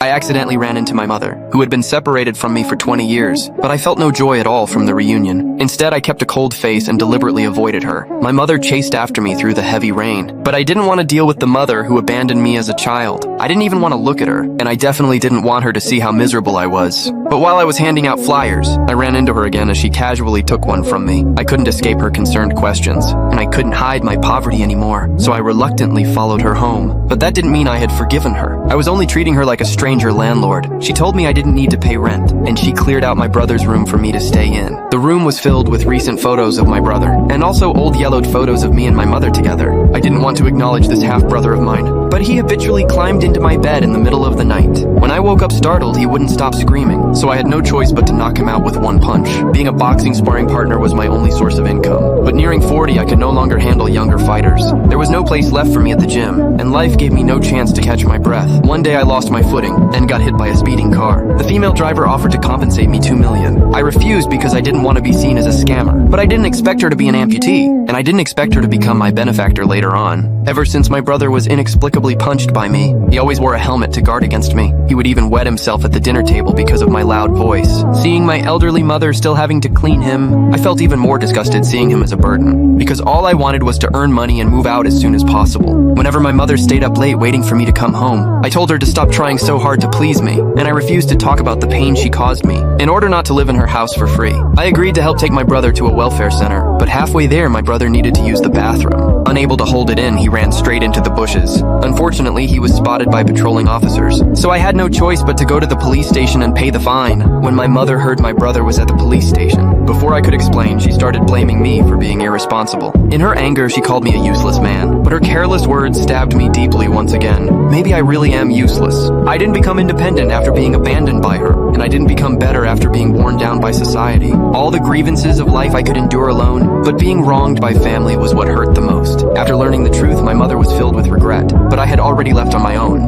I accidentally ran into my mother, who had been separated from me for 20 years, but I felt no joy at all from the reunion. Instead, I kept a cold face and deliberately avoided her. My mother chased after me through the heavy rain, but I didn't want to deal with the mother who abandoned me as a child. I didn't even want to look at her, and I definitely didn't want her to see how miserable I was. But while I was handing out flyers, I ran into her again as she casually took one from me. I couldn't escape her concerned questions, and I couldn't hide my poverty anymore, so I reluctantly followed her home. But that didn't mean I had forgiven her. I was only treating her like a stranger landlord. She told me I didn't need to pay rent, and she cleared out my brother's room for me to stay in. The room was filled with recent photos of my brother, and also old yellowed photos of me and my mother together. I didn't want to acknowledge this half-brother of mine, but he habitually climbed into my bed in the middle of the night. When I woke up startled, he wouldn't stop screaming, so I had no choice but to knock him out with one punch. Being a boxing sparring partner was my only source of income, but nearing 40, I could no longer handle younger fighters. There was no place left for me at the gym, and life gave me no chance to catch my breath. One day I lost my footing and got hit by a speeding car. The female driver offered to compensate me $2 million. I refused because I didn't want to be seen as a scammer, but I didn't expect her to be an amputee, and I didn't expect her to become my benefactor later on. Ever since my brother was inexplicably punched by me, he always wore a helmet to guard against me. He would even wet himself at the dinner table because of my loud voice. Seeing my elderly mother still having to clean him, I felt even more disgusted seeing him as a burden, because all I wanted was to earn money and move out as soon as possible. Whenever my mother stayed up late waiting for me to come home, I told her to stop trying so hard to please me, and I refused to talk about the pain she caused me, in order not to live in her house for free. I agreed to help take my brother to a welfare center, but halfway there my brother needed to use the bathroom. Unable to hold it in, he ran straight into the bushes. Unfortunately, he was spotted by patrolling officers, so I had no choice but to go to the police station and pay the fine. When my mother heard my brother was at the police station, before I could explain, she started blaming me for being irresponsible. In her anger, she called me a useless man, but her careless words stabbed me deeply once again. Maybe I really am useless. I didn't become independent after being abandoned by her, and I didn't become better after being worn down by society. All the grievances of life I could endure alone, but being wronged by family was what hurt the most. After learning the truth, my mother was filled with regret, but I had already left on my own.